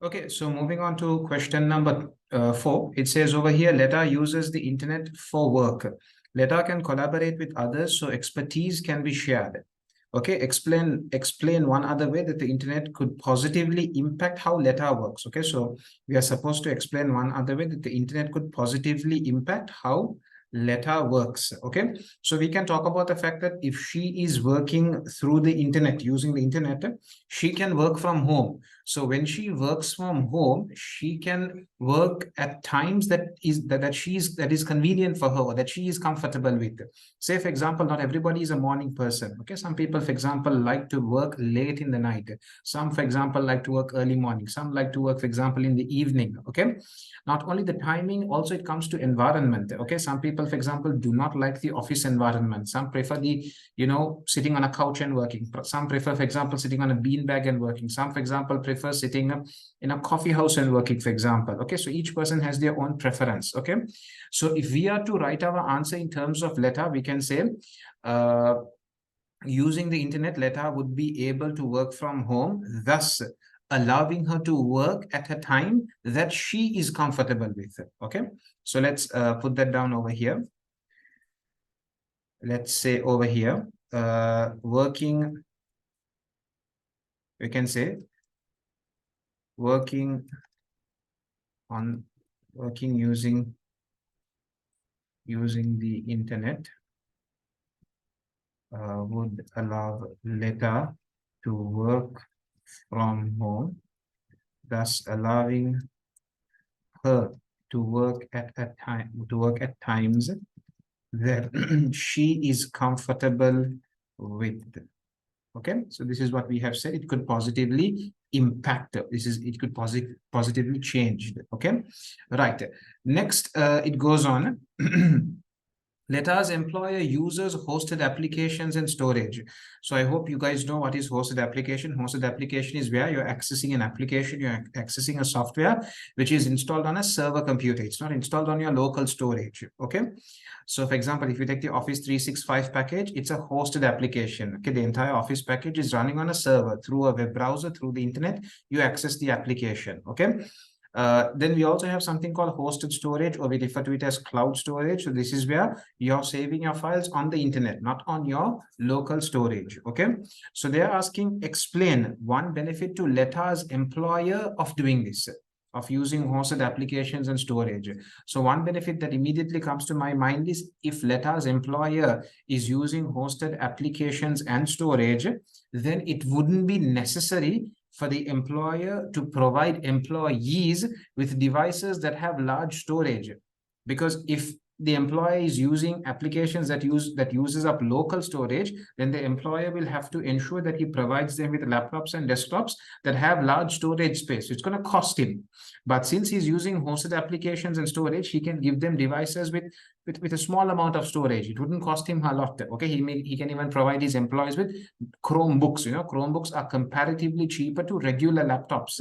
Okay, so moving on to question number 4. It says over here, Leta uses the internet for work. Leta can collaborate with others, so expertise can be shared. Okay, explain one other way that the internet could positively impact how Leta works. Okay, so we are supposed to explain one other way that the internet could positively impact how Leta works. Okay, so we can talk about the fact that if she is working through the internet, using the internet, she can work from home. So when she works from home, she can work at times that is convenient for her, or that she is comfortable with. Say, for example, not everybody is a morning person. Okay, some people, for example, like to work late in the night. Some, for example, like to work early morning. Some like to work, for example, in the evening. Okay, not only the timing, also it comes to environment. Okay, some people, for example, do not like the office environment. Some prefer the sitting on a couch and working. Some prefer, for example, sitting on a beanbag and working. Some, for example, prefer sitting in a coffee house and working, for example. Okay, so each person has their own preference. Okay, so if we are to write our answer in terms of Leta, we can say using the internet, Leta would be able to work from home, thus allowing her to work at a time that she is comfortable with. Okay, so let's put that down over here. Let's say over here, working, we can say working using the internet would allow Leta to work from home, thus allowing her to work at times that she is comfortable with. Okay, so this is what we have said. It could positively impact. It could positively change. Okay, right. Next, it goes on. Leta's employer uses hosted applications and storage. So I hope you guys know what is hosted application. Hosted application is where you're accessing an application, you're accessing a software which is installed on a server computer. It's not installed on your local storage. Okay. So for example, if you take the Office 365 package, it's a hosted application. Okay, the entire Office package is running on a server through a web browser, through the internet. You access the application. Okay. Then we also have something called hosted storage, or we refer to it as cloud storage. So this is where you're saving your files on the internet, not on your local storage. Okay. So they're asking, explain one benefit to Leta's employer of doing this, of using hosted applications and storage. So one benefit that immediately comes to my mind is, if Leta's employer is using hosted applications and storage, then it wouldn't be necessary for the employer to provide employees with devices that have large storage. Because if the employee is using applications that uses up local storage, then the employer will have to ensure that he provides them with laptops and desktops that have large storage space. It's going to cost him. But since he's using hosted applications and storage, he can give them devices with a small amount of storage. It wouldn't cost him a lot. Okay, he can even provide his employees with Chromebooks. Chromebooks are comparatively cheaper to regular laptops.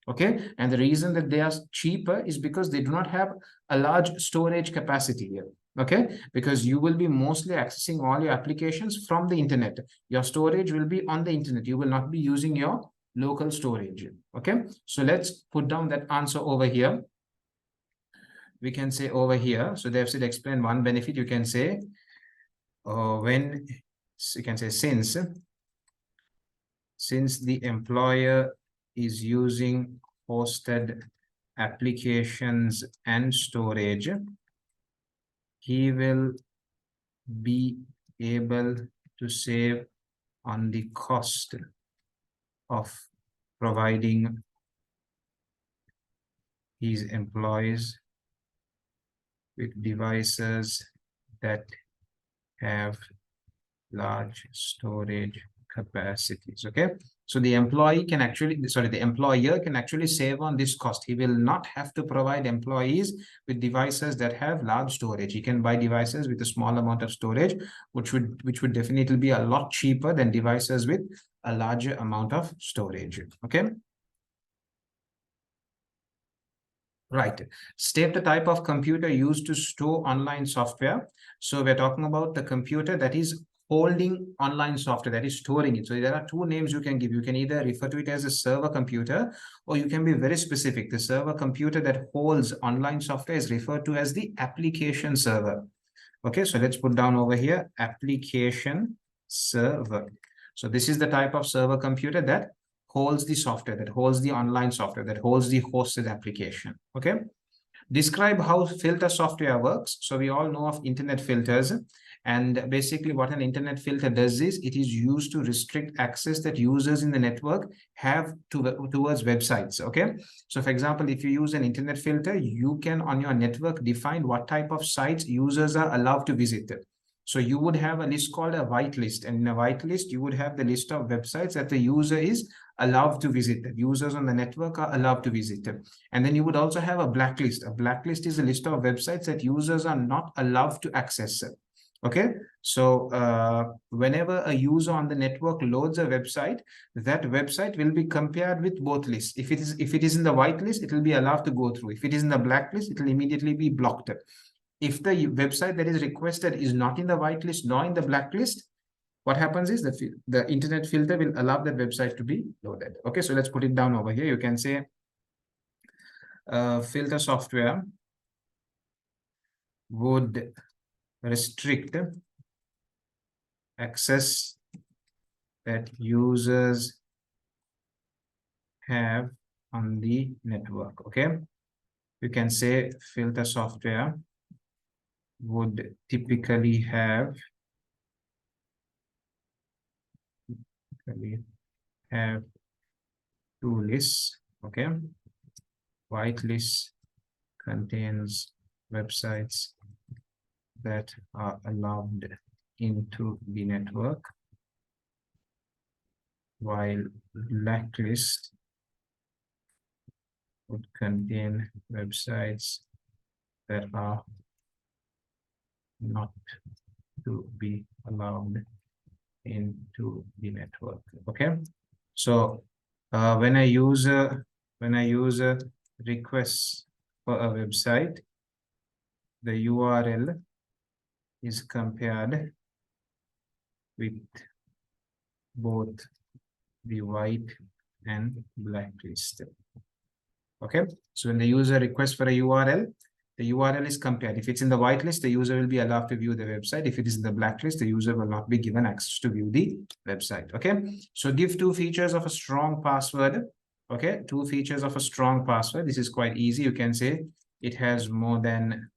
Okay, and the reason that they are cheaper is because they do not have a large storage capacity here. Okay, because you will be mostly accessing all your applications from the internet. Your storage will be on the internet. You will not be using your local storage. Okay, so let's put down that answer over here. We can say over here, so they've said explain one benefit. You can say when, you can say since the employer is using hosted applications and storage, he will be able to save on the cost of providing his employees with devices that have large storage capacities. Okay, so the employer can actually save on this cost. He will not have to provide employees with devices that have large storage. He can buy devices with a small amount of storage, which would definitely be a lot cheaper than devices with a larger amount of storage. Okay, right. State the type of computer used to store online software. So we're talking about the computer that is holding online software, that is storing it. So there are two names you can give. You can either refer to it as a server computer, or you can be very specific. The server computer that holds online software is referred to as the application server. Okay, so let's put down over here application server. So this is the type of server computer that holds the software, that holds the online software, that holds the hosted application. Okay. Describe how filter software works. So we all know of internet filters, and basically what an internet filter does is it is used to restrict access that users in the network have towards websites. Okay, so for example, if you use an internet filter, you can on your network define what type of sites users are allowed to visit. So you would have a list called a whitelist, and in a whitelist you would have the list of websites that the user is allowed to visit, that users on the network are allowed to visit. And then you would also have a blacklist. A blacklist is a list of websites that users are not allowed to access. Okay, so whenever a user on the network loads a website, that website will be compared with both lists. If it is in the whitelist, it will be allowed to go through. If it is in the blacklist, it will immediately be blocked. If the website that is requested is not in the whitelist nor in the blacklist, what happens is the internet filter will allow that website to be loaded. Okay, so let's put it down over here. You can say filter software would restrict access that users have on the network. Okay, you can say filter software would typically have two lists. Okay, whitelist contains websites that are allowed into the network, while blacklist would contain websites that are not to be allowed into the network. Okay, so when a user requests for a website, the URL is compared with both the white and blacklist. Okay, so when the user requests for a URL, the URL is compared. If it's in the whitelist, the user will be allowed to view the website. If it is in the blacklist, the user will not be given access to view the website. Okay, so give two features of a strong password. Okay, two features of a strong password. This is quite easy. You can say it has more than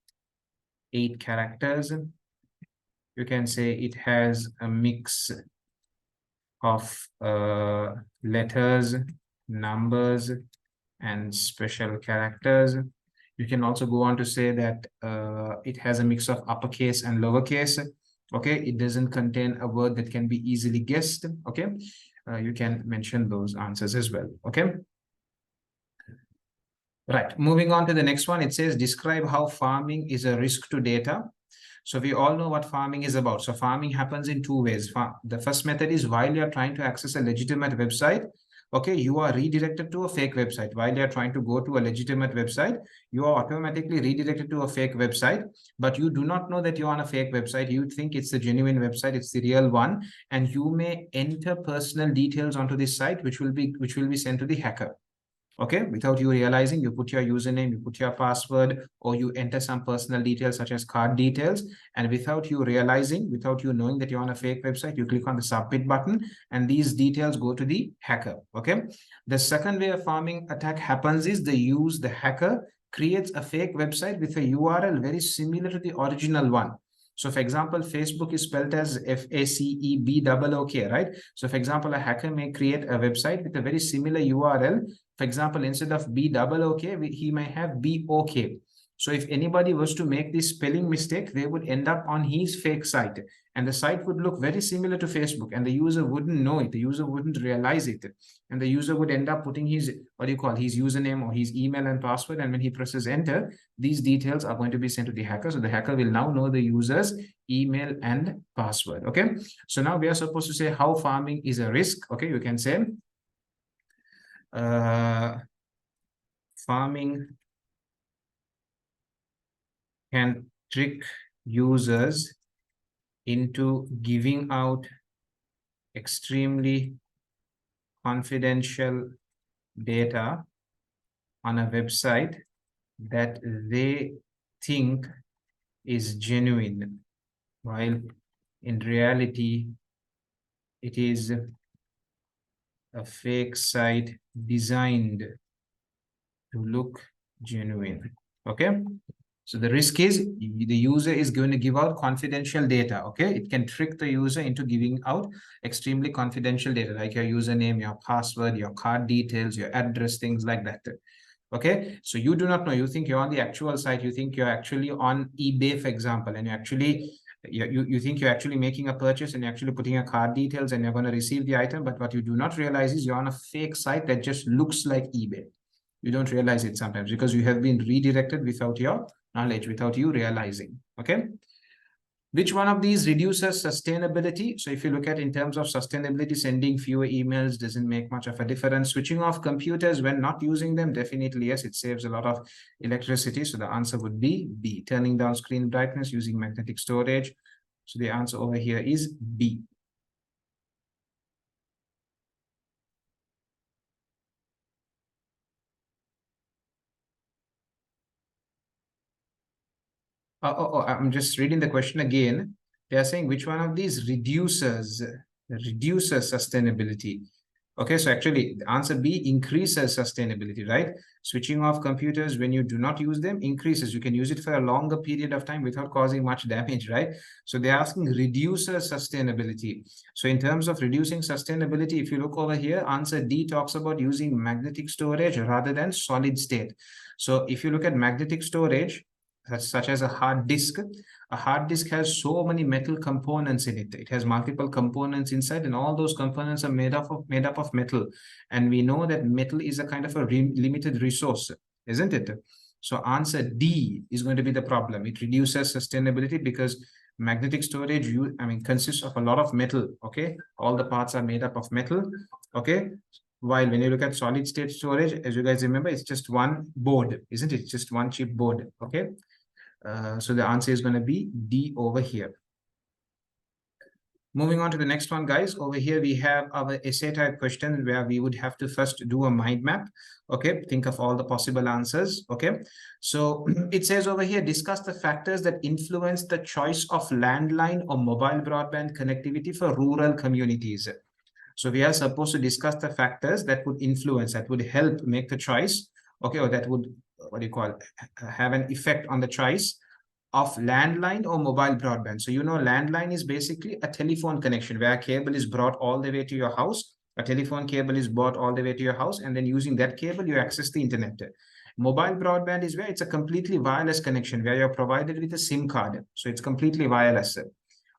8 characters. You can say it has a mix of letters, numbers, and special characters. You can also go on to say that it has a mix of uppercase and lowercase. Okay, it doesn't contain a word that can be easily guessed. Okay, you can mention those answers as well. Okay. Right, moving on to the next one, it says describe how farming is a risk to data. So we all know what farming is about. So farming happens in two ways. The first method is while you're trying to access a legitimate website, okay, you are redirected to a fake website. While you're trying to go to a legitimate website, you are automatically redirected to a fake website, but you do not know that you're on a fake website. You think it's the genuine website, it's the real one, and you may enter personal details onto this site, which will be sent to the hacker. Okay, without you realizing, you put your username, you put your password, or you enter some personal details such as card details, and without you realizing, without you knowing that you're on a fake website, you click on the submit button and these details go to the hacker. Okay, the second way a farming attack happens is the hacker creates a fake website with a URL very similar to the original one. So for example, Facebook is spelled as FACEBOOK, right? So for example, a hacker may create a website with a very similar URL. For example, instead of BOOK, he may have BOK. So if anybody was to make this spelling mistake, they would end up on his fake site. And the site would look very similar to Facebook, and the user wouldn't know it. The user wouldn't realize it. And the user would end up putting his, his username or his email and password. And when he presses enter, these details are going to be sent to the hacker. So the hacker will now know the user's email and password. Okay. So now we are supposed to say how farming is a risk. Okay. You can say, farming can trick users into giving out extremely confidential data on a website that they think is genuine, while in reality it is a fake site designed to look genuine. Okay, so the risk is the user is going to give out confidential data. Okay, it can trick the user into giving out extremely confidential data, like your username, your password, your card details, your address, things like that. Okay, so you do not know, you think you're on the actual site, you think you're actually on eBay, for example, and you think you're actually making a purchase and you're actually putting your card details and you're going to receive the item, but what you do not realize is you're on a fake site that just looks like eBay. You don't realize it sometimes because you have been redirected without your knowledge, without you realizing. Okay, which one of these reduces sustainability? So if you look at in terms of sustainability, sending fewer emails doesn't make much of a difference. Switching off computers when not using them, definitely yes, it saves a lot of electricity. So the answer would be B. Turning down screen brightness using magnetic storage. So the answer over here is B. I'm just reading the question again. They are saying which one of these reduces sustainability. Okay, so actually the answer B, increases sustainability, right? Switching off computers when you do not use them increases. You can use it for a longer period of time without causing much damage, right? So they're asking reduces sustainability. So in terms of reducing sustainability, if you look over here, answer D talks about using magnetic storage rather than solid state. So if you look at magnetic storage, such as a hard disk has so many metal components in it. It has multiple components inside, and all those components are made up of metal. And we know that metal is a kind of a limited resource, isn't it? So answer D is going to be the problem. It reduces sustainability because magnetic storage, consists of a lot of metal. Okay, all the parts are made up of metal. Okay, while when you look at solid state storage, as you guys remember, it's just one board, isn't it? It's just one chip board. Okay, so the answer is going to be D over here. Moving on to the next one, guys. Over here, we have our essay type question where we would have to first do a mind map. Okay, think of all the possible answers. Okay, so it says over here, discuss the factors that influence the choice of landline or mobile broadband connectivity for rural communities. So we are supposed to discuss the factors that would influence, that would help make the choice. Okay, or that would, have an effect on the choice of landline or mobile broadband. So you know, landline is basically a telephone connection where a cable is brought all the way to your house. A telephone cable is brought all the way to your house, and then using that cable, you access the internet. Mobile broadband is where it's a completely wireless connection where you're provided with a SIM card. So it's completely wireless.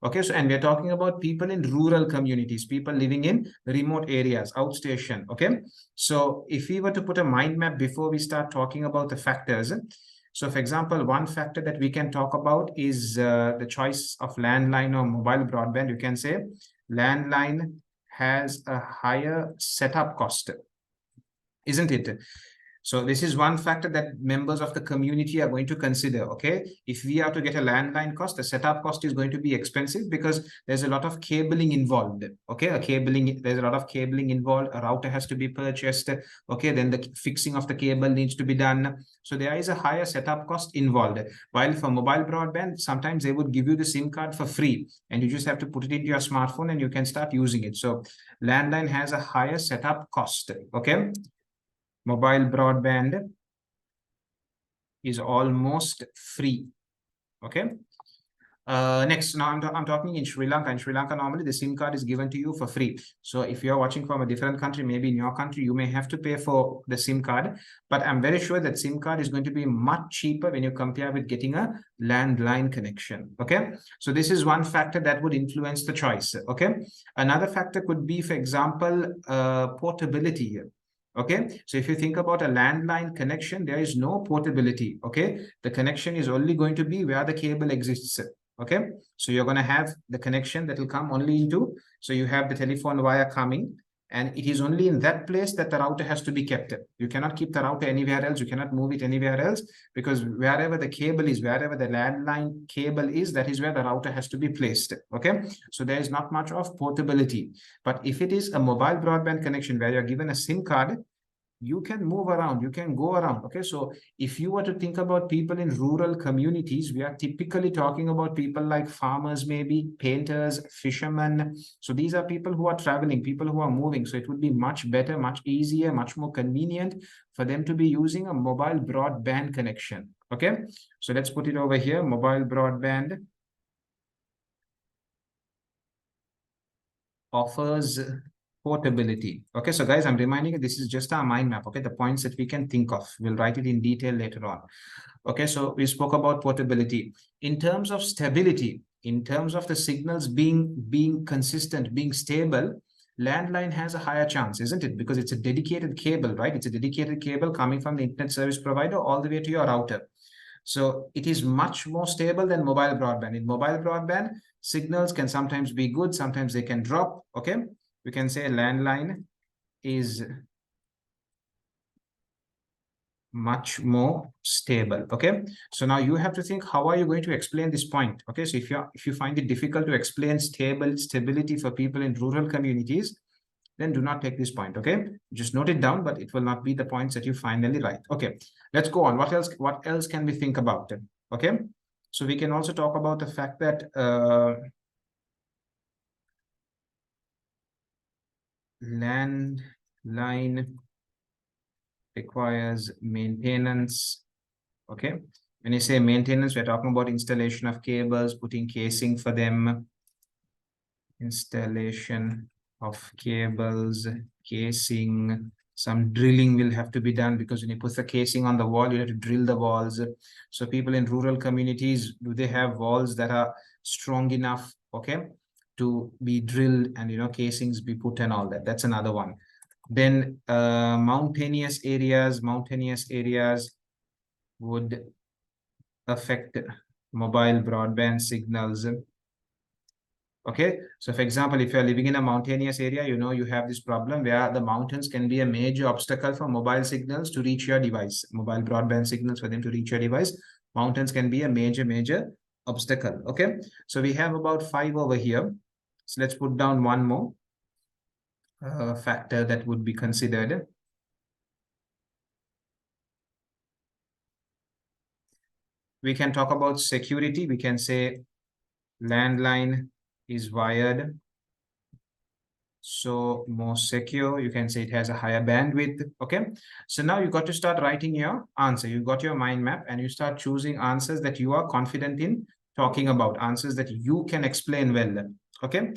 Okay, so and we're talking about people in rural communities, people living in remote areas, outstation. Okay, so if we were to put a mind map before we start talking about the factors, so for example, one factor that we can talk about is the choice of landline or mobile broadband. You can say landline has a higher setup cost, isn't it? So this is one factor that members of the community are going to consider. Okay, if we are to get a landline cost, the setup cost is going to be expensive because there's a lot of cabling involved. Okay, there's a lot of cabling involved. A router has to be purchased. Okay, then the fixing of the cable needs to be done. So there is a higher setup cost involved. While for mobile broadband, sometimes they would give you the SIM card for free, and you just have to put it into your smartphone and you can start using it. So landline has a higher setup cost. Okay. Mobile broadband is almost free. Okay. Next, now I'm talking in Sri Lanka. In Sri Lanka, normally the SIM card is given to you for free. So if you're watching from a different country, maybe in your country, you may have to pay for the SIM card. But I'm very sure that SIM card is going to be much cheaper when you compare with getting a landline connection. Okay. So this is one factor that would influence the choice. Okay. Another factor could be, for example, portability here. Okay, so if you think about a landline connection, there is no portability. Okay, the connection is only going to be where the cable exists. Okay, so you're going to have the connection that will come only into, so you have the telephone wire coming, And it is only in that place that the router has to be kept. You cannot keep the router anywhere else. You cannot move it anywhere else, because wherever the cable is, wherever the landline cable is, that is where the router has to be placed. Okay, so there is not much of portability. But if it is a mobile broadband connection where you're given a SIM card, you can move around, you can go around. Okay, so if you were to think about people in rural communities, we are typically talking about people like farmers, maybe painters, fishermen. So these are people who are traveling, people who are moving. So it would be much better, much easier, much more convenient for them to be using a mobile broadband connection. Okay, so let's put it over here. Mobile broadband offers portability. Okay, so guys, I'm reminding you, this is just our mind map. Okay, the points that we can think of. We'll write it in detail later on. Okay, so we spoke about portability. In terms of stability, in terms of the signals being consistent, being stable, landline has a higher chance, isn't it? Because it's a dedicated cable, right? It's a dedicated cable coming from the internet service provider all the way to your router. So it is much more stable than mobile broadband. In mobile broadband, signals can sometimes be good, sometimes they can drop. Okay, we can say landline is much more stable. Okay, so now you have to think, how are you going to explain this point? Okay, so if you find it difficult to explain stability for people in rural communities, then do not take this point. Okay, just note it down, but it will not be the points that you finally write. Okay, let's go on. What else can we think about? Okay, so we can also talk about the fact that landline requires maintenance. Okay, when you say maintenance, we're talking about installation of cables, putting casing for them, installation of cables, casing. Some drilling will have to be done, because when you put the casing on the wall, you have to drill the walls. So people in rural communities, do they have walls that are strong enough, okay, to be drilled, and casings be put and all that? That's another one. Then mountainous areas would affect mobile broadband signals. Okay, so for example, if you're living in a mountainous area, you have this problem where the mountains can be a major obstacle for mobile signals to reach your device, mobile broadband signals for them to reach your device. Mountains can be a major obstacle. Okay, so we have about 5 over here. So let's put down one more factor that would be considered. We can talk about security. We can say landline is wired, so more secure. You can say it has a higher bandwidth. Okay, so now you got to start writing your answer. You got your mind map, and you start choosing answers that you are confident in talking about, answers that you can explain well. Okay,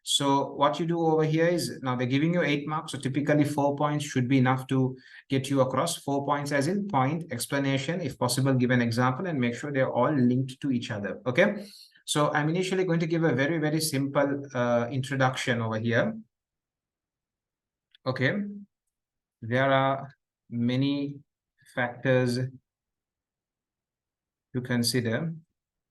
so what you do over here is, now they're giving you 8 marks, so typically 4 points should be enough to get you across. 4 points as in point, explanation, if possible give an example, and make sure they're all linked to each other. Okay, so I'm initially going to give a very simple introduction over here. Okay, there are many factors to consider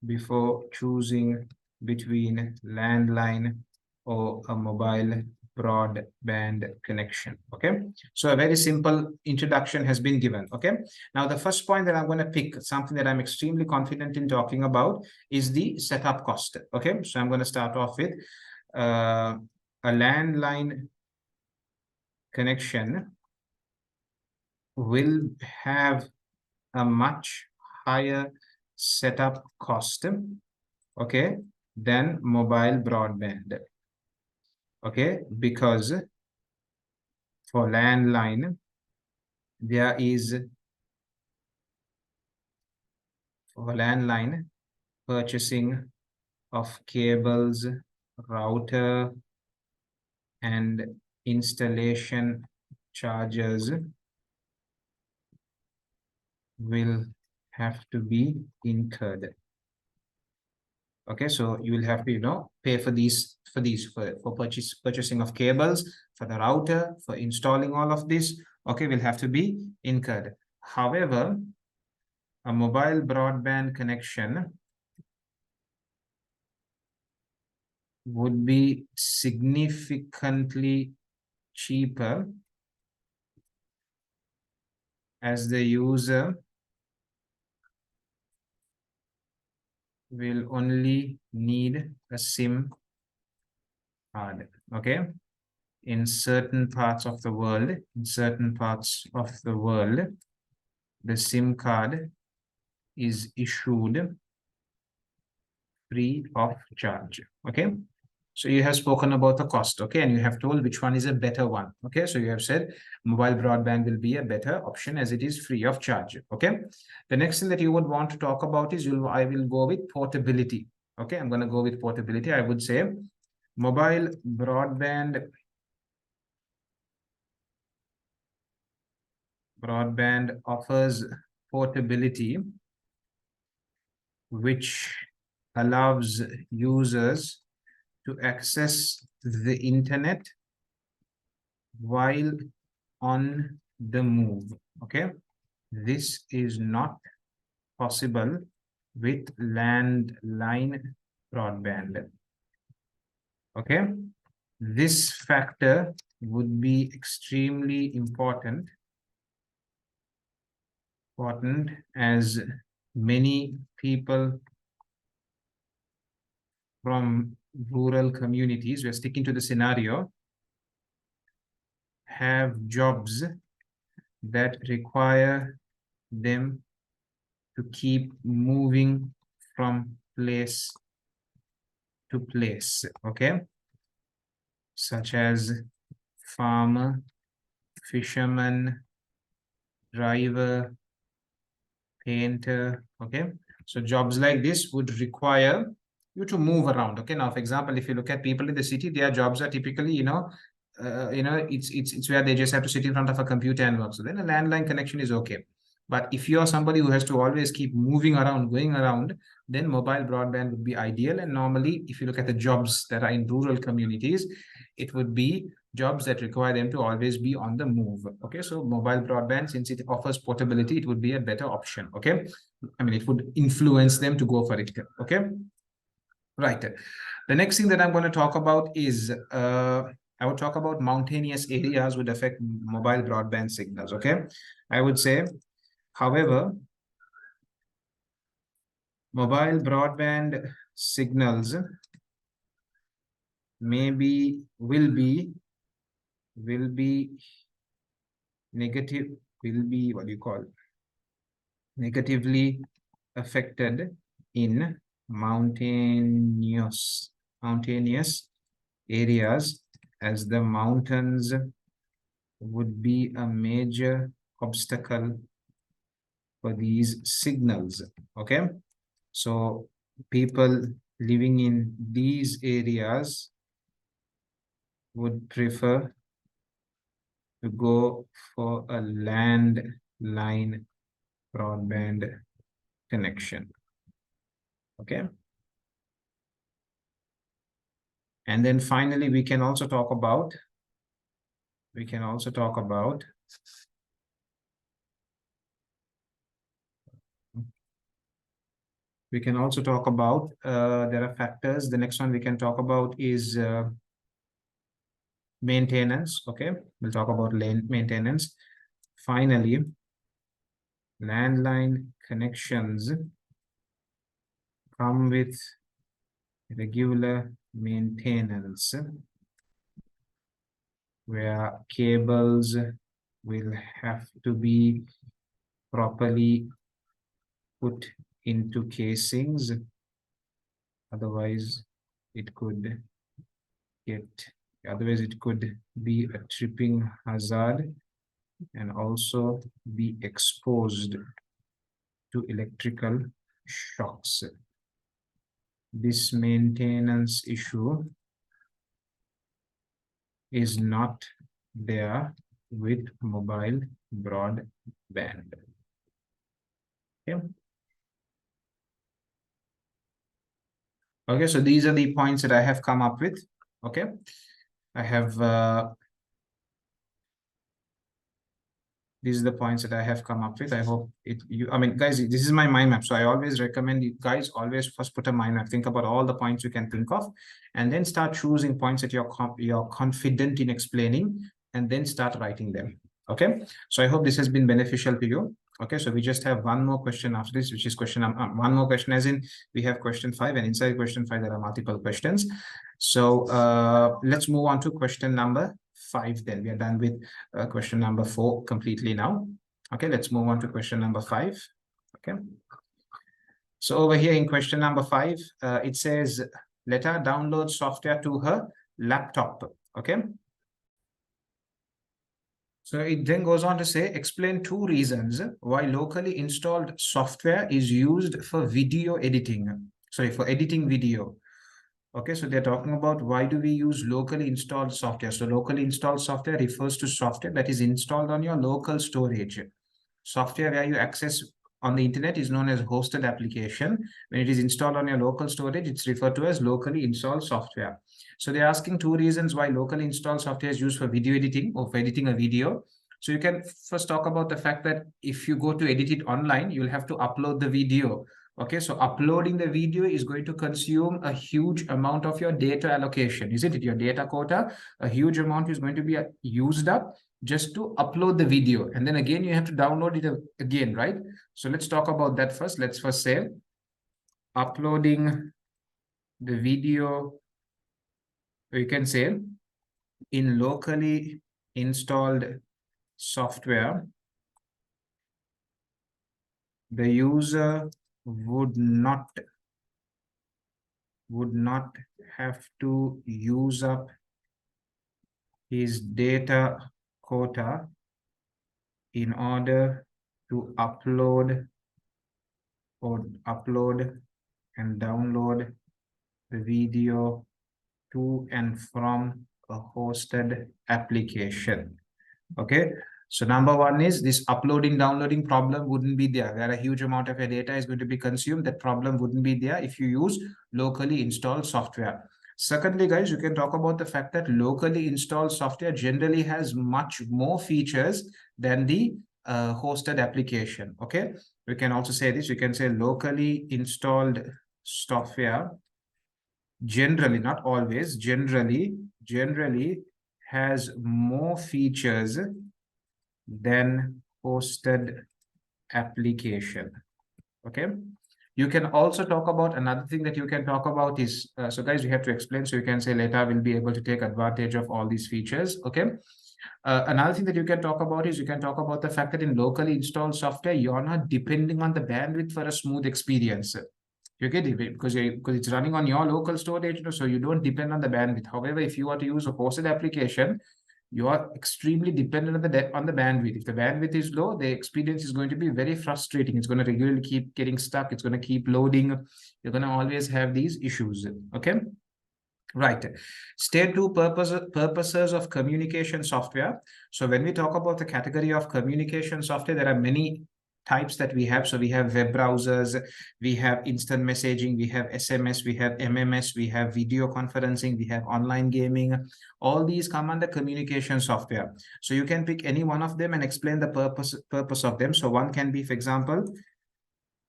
before choosing between landline or a mobile broadband connection. Okay, so a very simple introduction has been given. Okay, now the first point that I'm going to pick, something that I'm extremely confident in talking about, is the setup cost. Okay, so I'm going to start off with a landline connection will have a much higher setup cost, okay, than mobile broadband. Okay, because for landline, there is, for landline, purchasing of cables, router, and installation charges will have to be incurred. Okay, so you will have to pay for purchasing of cables, for the router, for installing all of this. Okay, will have to be incurred. However, a mobile broadband connection would be significantly cheaper as the user will only need a SIM card. Okay. In certain parts of the world, the SIM card is issued free of charge. Okay. So you have spoken about the cost, okay, and you have told which one is a better one. Okay, so you have said mobile broadband will be a better option as it is free of charge. Okay, the next thing that you would want to talk about is I will go with portability. Okay, I'm going to go with portability. I would say mobile broadband offers portability, which allows users to access the internet while on the move. Okay, this is not possible with landline broadband. Okay, this factor would be extremely important as many people from rural communities, we're sticking to the scenario, have jobs that require them to keep moving from place to place, okay? Such as farmer, fisherman, driver, painter, okay? So jobs like this would require you to move around, okay? Now, for example, if you look at people in the city, their jobs are typically, it's where they just have to sit in front of a computer and work. So then a landline connection is okay. But if you're somebody who has to always keep moving around, going around, then mobile broadband would be ideal. And normally, if you look at the jobs that are in rural communities, it would be jobs that require them to always be on the move. Okay, so mobile broadband, since it offers portability, it would be a better option. Okay, I mean, it would influence them to go for it. Okay, right. The next thing that I'm going to talk about is I would talk about mountainous areas would affect mobile broadband signals. Okay, I would say, however, mobile broadband signals will be negatively affected in mountainous areas, as the mountains would be a major obstacle for these signals. Okay, so people living in these areas would prefer to go for a landline broadband connection. Okay, and then finally we can also talk about there are factors. The next one we can talk about is maintenance. Okay, we'll talk about maintenance. Finally, landline connections come with regular maintenance, where cables will have to be properly put into casings, otherwise it could be a tripping hazard and also be exposed to electrical shocks. This maintenance issue is not there with mobile broadband. Okay. Okay, so these are the points that I have come up with. Okay, I have these are the points that I have come up with. I hope I mean, guys, this is my mind map. So I always recommend you guys always first put a mind map. Think about all the points you can think of, and then start choosing points that you're confident in explaining, and then start writing them. Okay, so I hope this has been beneficial to you. Okay, so we just have one more question after this, which is question one more question, as in we have question 5, and inside question 5 there are multiple questions. So let's move on to question number 5. Then we are done with question number 4 completely now. Okay, let's move on to question number 5. Okay, so over here in question number 5, it says let her download software to her laptop. Okay, so it then goes on to say, explain 2 reasons why locally installed software is used for video editing. Sorry, for editing video. Okay, so they're talking about why do we use locally installed software. So locally installed software refers to software that is installed on your local storage. Software where you access on the internet is known as hosted application. When it is installed on your local storage, it's referred to as locally installed software. So they're asking 2 reasons why locally installed software is used for video editing or for editing a video. So you can first talk about the fact that if you go to edit it online, you'll have to upload the video. Okay, so uploading the video is going to consume a huge amount of your data allocation, isn't it? Your data quota, a huge amount is going to be used up just to upload the video. And then again, you have to download it again, right? So let's talk about that first. Let's first say uploading the video, you can say in locally installed software, the user would not have to use up his data quota in order to upload and download the video to and from a hosted application. Okay, so number 1 is this uploading downloading problem wouldn't be there, where a huge amount of your data is going to be consumed. That problem wouldn't be there if you use locally installed software. Secondly, guys, you can talk about the fact that locally installed software generally has much more features than the hosted application. Okay, we can also say this. You can say locally installed software generally, not always, generally has more features than hosted application. Okay, you can also talk about another thing that you can talk about is so guys, you have to explain. So you can say later we'll be able to take advantage of all these features. Okay, another thing that you can talk about is you can talk about the fact that in locally installed software, you're not depending on the bandwidth for a smooth experience. You get it because it's running on your local storage, so you don't depend on the bandwidth. However, if you are to use a hosted application, you are extremely dependent on the bandwidth. If the bandwidth is low, the experience is going to be very frustrating. It's going to regularly keep getting stuck. It's going to keep loading. You're going to always have these issues. Okay. Right. State 2 purposes of communication software. So when we talk about the category of communication software, there are many types that we have. So we have web browsers, we have instant messaging, we have SMS, we have MMS, we have video conferencing, we have online gaming. All these come under communication software. So you can pick any one of them and explain the purpose of them. So one can be, for example,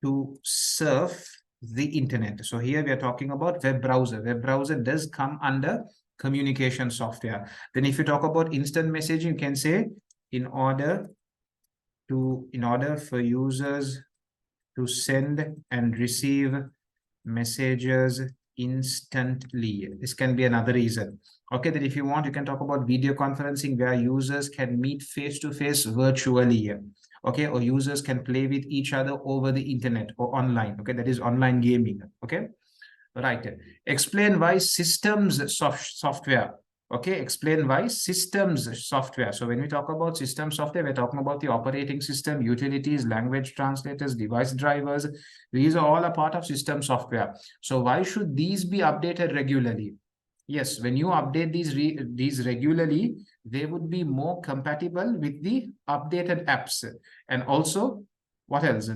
to surf the internet. So here we are talking about web browser. Web browser does come under communication software. Then if you talk about instant messaging, you can say in order for users to send and receive messages instantly. This can be another reason. Okay, then if you want, you can talk about video conferencing, where users can meet face-to-face virtually. Okay, or users can play with each other over the internet or online. Okay, that is online gaming. Okay, right. Explain why systems software. Okay, explain why systems software. So when we talk about system software, we're talking about the operating system, utilities, language translators, device drivers. These are all a part of system software. So why should these be updated regularly? Yes, when you update these regularly, they would be more compatible with the updated apps. And also, what else?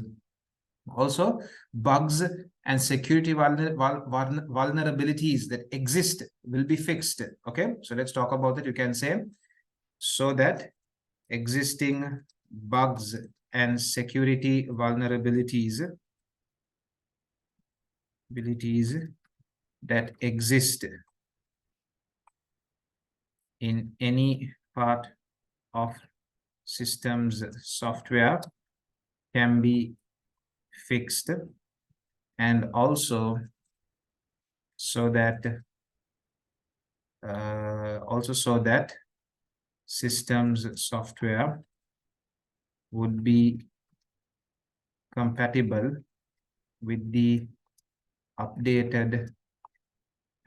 Also, bugs and security vulnerabilities that exist will be fixed. Okay, so let's talk about it. You can say, so that existing bugs and security vulnerabilities that exist in any part of systems software can be fixed, and also so that systems software would be compatible with the updated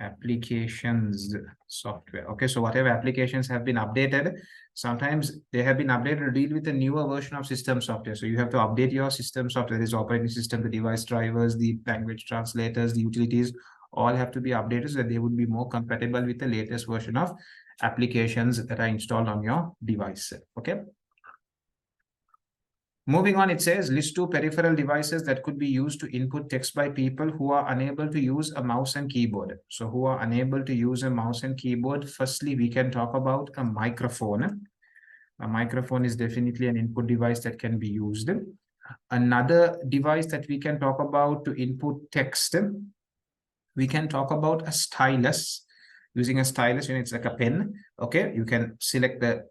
applications software. Okay, so whatever applications have been updated, sometimes they have been updated to deal with a newer version of system software. So you have to update your system software, this operating system, the device drivers, the language translators, the utilities, all have to be updated so that they would be more compatible with the latest version of applications that are installed on your device. Okay. Moving on, it says list two peripheral devices that could be used to input text by people who are unable to use a mouse and keyboard. So who are unable to use a mouse and keyboard, firstly, we can talk about a microphone. A microphone is definitely an input device that can be used. Another device that we can talk about to input text, we can talk about a stylus. Using a stylus, it's like a pen. Okay, you can select the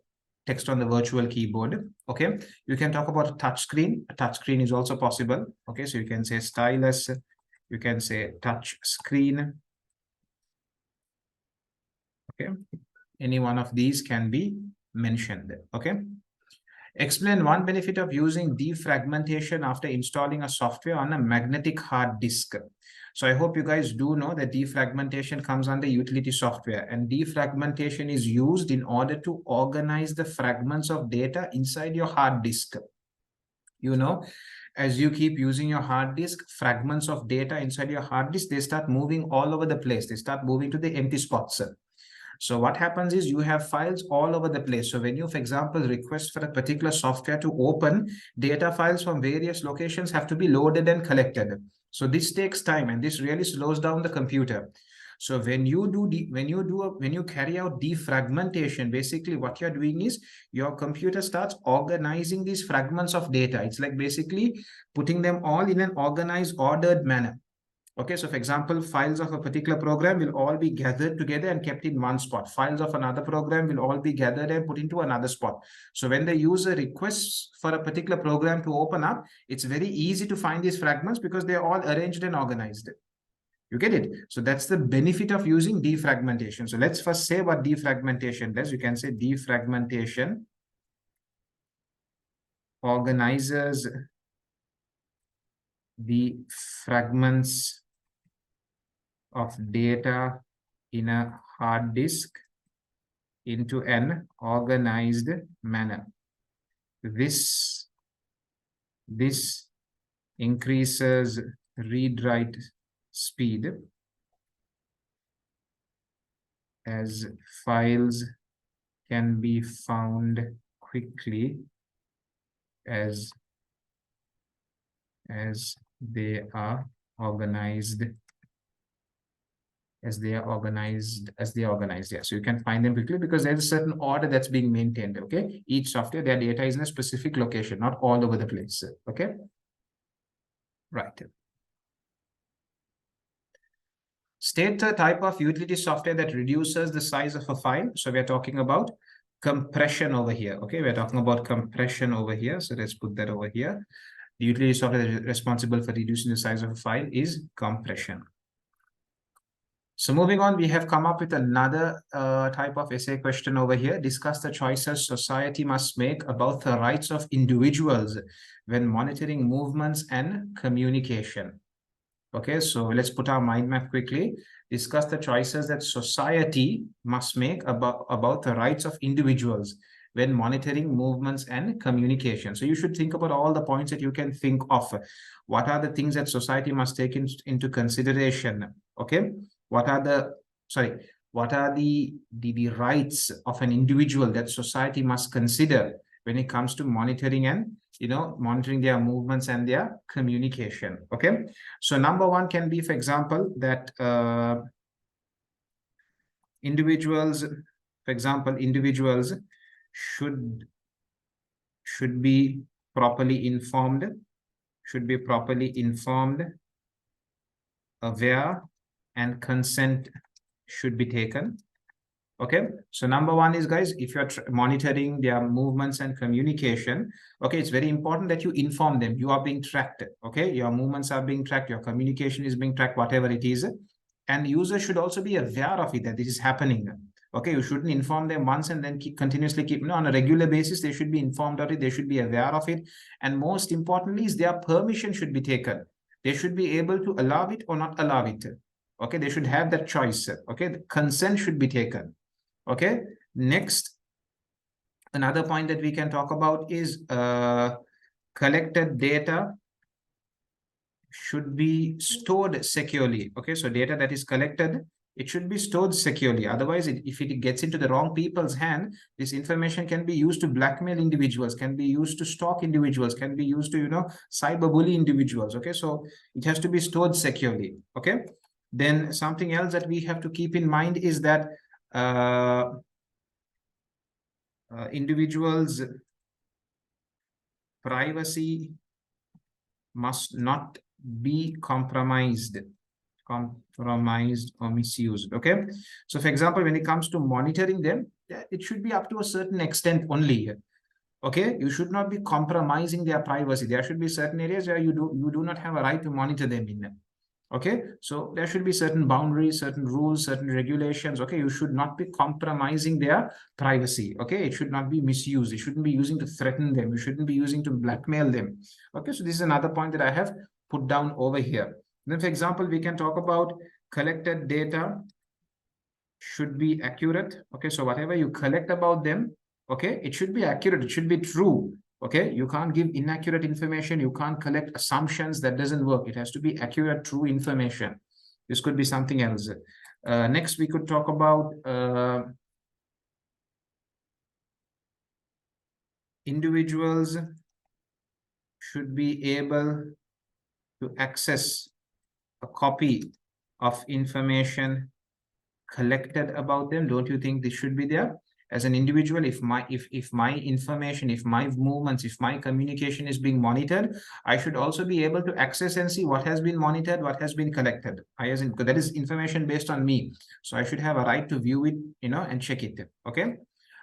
text on the virtual keyboard. Okay, you can talk about a touch screen. A touch screen is also possible. Okay, so you can say stylus, you can say touch screen. Okay, any one of these can be mentioned. Okay, explain one benefit of using defragmentation after installing a software on a magnetic hard disk. So I hope you guys do know that defragmentation comes under utility software, and defragmentation is used in order to organize the fragments of data inside your hard disk. You know, as you keep using your hard disk, fragments of data inside your hard disk, they start moving all over the place. They start moving to the empty spots. So what happens is you have files all over the place. So when you, for example, request for a particular software to open, data files from various locations have to be loaded and collected. So this takes time, and this really slows down the computer. So when you carry out defragmentation, basically what you're doing is your computer starts organizing these fragments of data. It's like basically putting them all in an organized, ordered manner. Okay, so for example, files of a particular program will all be gathered together and kept in one spot. Files of another program will all be gathered and put into another spot. So when the user requests for a particular program to open up, it's very easy to find these fragments because they're all arranged and organized. You get it? So that's the benefit of using defragmentation. So let's first say what defragmentation does. You can say defragmentation organizes the fragments of data in a hard disk into an organized manner. This increases read-write speed as files can be found quickly as they are organized. Yeah, so you can find them quickly because there's a certain order that's being maintained. Okay, each software, their data is in a specific location, not all over the place. Okay, right. State the type of utility software that reduces the size of a file. So we're talking about compression over here. Okay, we're talking about compression over here. So let's put that over here. The utility software that is responsible for reducing the size of a file is compression. So moving on, we have come up with another type of essay question over here. Discuss the choices society must make about the rights of individuals when monitoring movements and communication. Okay, so let's put our mind map quickly. Discuss the choices that society must make about the rights of individuals when monitoring movements and communication. So you should think about all the points that you can think of. What are the things that society must take into consideration? Okay, what are the rights of an individual that society must consider when it comes to monitoring and monitoring their movements and their communication? Okay, so number one can be, for example, that individuals should be properly informed, aware, and consent should be taken. Okay, so number one is, guys, if you're monitoring their movements and communication, okay, it's very important that you inform them you are being tracked. Okay, your movements are being tracked, your communication is being tracked, whatever it is, and users should also be aware of it, that this is happening. Okay, you shouldn't inform them once and then continuously keep, on a regular basis. They should be informed of it, they should be aware of it, and most importantly is their permission should be taken. They should be able to allow it or not allow it. Okay, they should have that choice. Okay, the consent should be taken. Okay, next, another point that we can talk about is collected data should be stored securely. Okay, so data that is collected, it should be stored securely. Otherwise, if it gets into the wrong people's hand, this information can be used to blackmail individuals, can be used to stalk individuals, can be used to, cyberbully individuals. Okay, so it has to be stored securely. Okay, then something else that we have to keep in mind is that individuals' privacy must not be compromised or misused. Okay, so for example, when it comes to monitoring them, it should be up to a certain extent only. Okay, you should not be compromising their privacy. There should be certain areas where you do not have a right to monitor them in. Okay, so there should be certain boundaries, certain rules, certain regulations. Okay, you should not be compromising their privacy. Okay, it should not be misused. It shouldn't be using to threaten them. You shouldn't be using to blackmail them. Okay, so this is another point that I have put down over here. Then, for example, we can talk about collected data should be accurate. Okay, so whatever you collect about them, okay, it should be accurate. It should be true. Okay, you can't give inaccurate information. You can't collect assumptions. That doesn't work. It has to be accurate, true information. This could be something else. Next, we could talk about individuals should be able to access a copy of information collected about them. Don't you think this should be there? As an individual, if my information, if my movements, if my communication is being monitored, I should also be able to access and see what has been monitored, what has been collected. That is information based on me, so I should have a right to view it, and check it. Okay,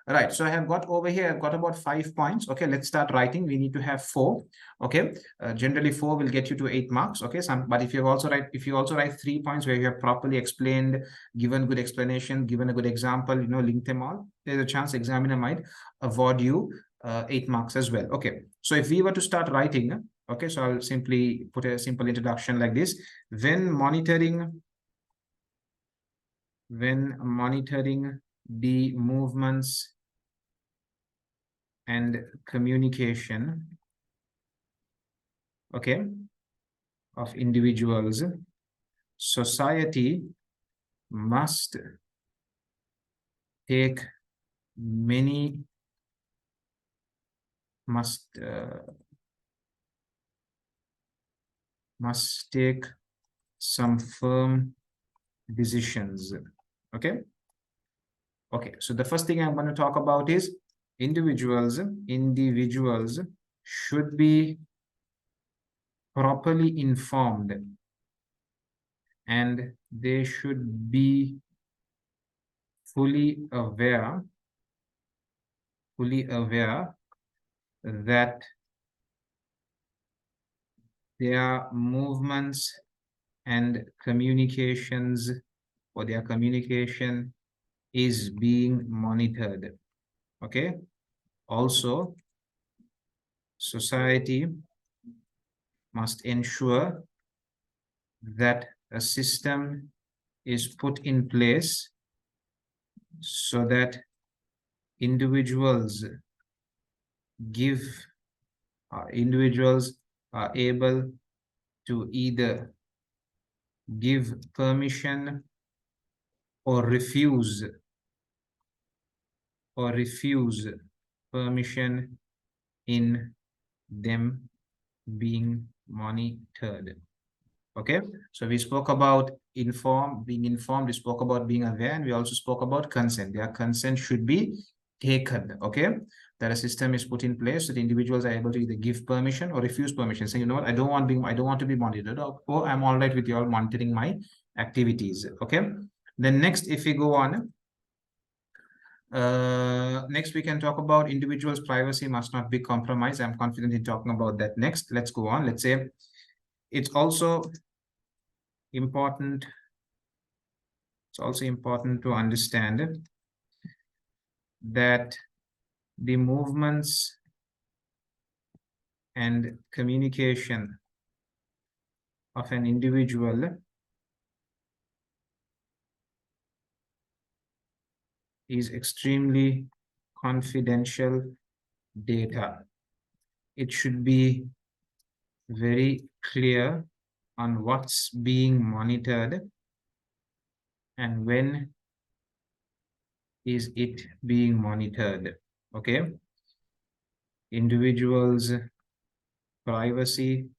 all right, so I have got over here, I've got about 5 points. Okay, let's start writing. We need to have 4. Okay, generally 4 will get you to 8 marks. Okay, but if you also write 3 points where you have properly explained, given good explanation, given a good example, link them all, there's a chance examiner might award you 8 marks as well. Okay, so if we were to start writing, okay, so I'll simply put a simple introduction like this. When monitoring the movements and communication, okay, of individuals, society must take take some firm decisions. Okay, so the first thing I'm going to talk about is individuals should be properly informed, and they should be fully aware that their movements and communications, or their communication, is being monitored. Okay, also society must ensure that a system is put in place so that individuals are able to either give permission or refuse permission in them being monitored. Okay, so we spoke about being informed, we spoke about being aware, and we also spoke about consent. Their consent should be taken. Okay, that a system is put in place so the individuals are able to either give permission or refuse permission, saying, you know what, I don't want to be monitored, or I'm all right with you all monitoring my activities. Okay, then next, if we go on, Next, we can talk about individuals' privacy must not be compromised. I'm confident in talking about that next. Let's go on. Let's say it's also important. It's also important to understand that the movements and communication of an individual is extremely confidential data. It should be very clear on what's being monitored and when is it being monitored. Okay. Individuals' privacy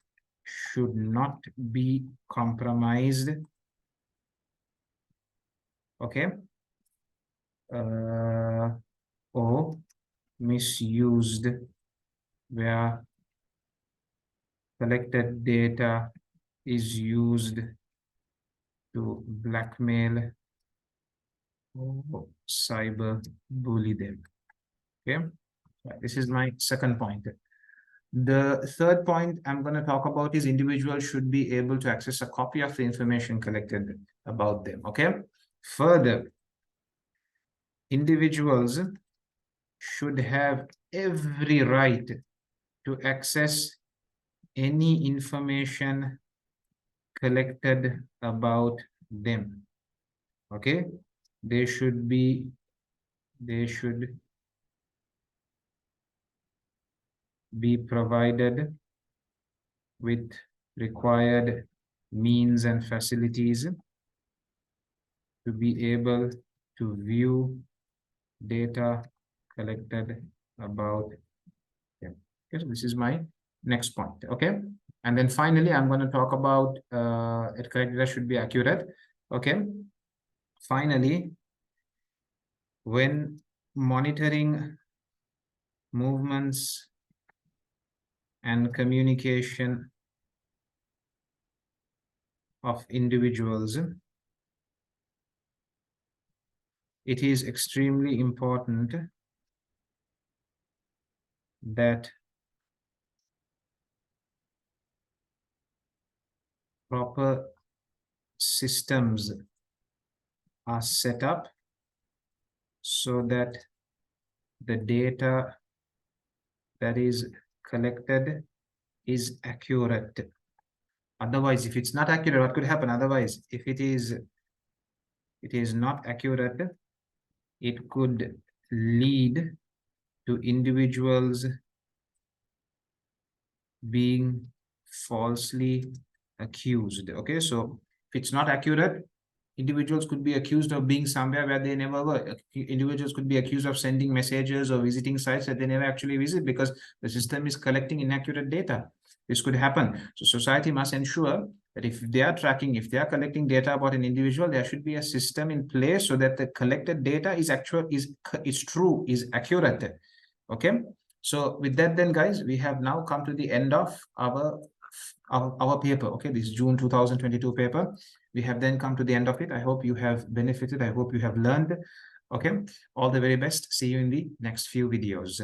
should not be compromised. Okay. Or misused where collected data is used to blackmail or cyber bully them. Okay, this is my second point. The third point I'm going to talk about is individuals should be able to access a copy of the information collected about them. Okay, further, individuals should have every right to access any information collected about them. Okay, they should be provided with required means and facilities to be able to view data collected about them. Okay, so this is my next point. Okay, and then finally, I'm going to talk about correct data should be accurate. Okay, finally, when monitoring movements and communication of individuals, it is extremely important that proper systems are set up so that the data that is collected is accurate. Otherwise, if it's not accurate, what could happen? Otherwise, if it is not accurate, it could lead to individuals being falsely accused. Okay, so if it's not accurate, individuals could be accused of being somewhere where they never were. Individuals could be accused of sending messages or visiting sites that they never actually visit because the system is collecting inaccurate data. This could happen. So society must ensure that if they are tracking, if they are collecting data about an individual, there should be a system in place so that the collected data is actual, is true, is accurate. Okay. So with that then, guys, we have now come to the end of our paper. Okay, this June 2022 paper. We have then come to the end of it. I hope you have benefited. I hope you have learned. Okay, all the very best. See you in the next few videos.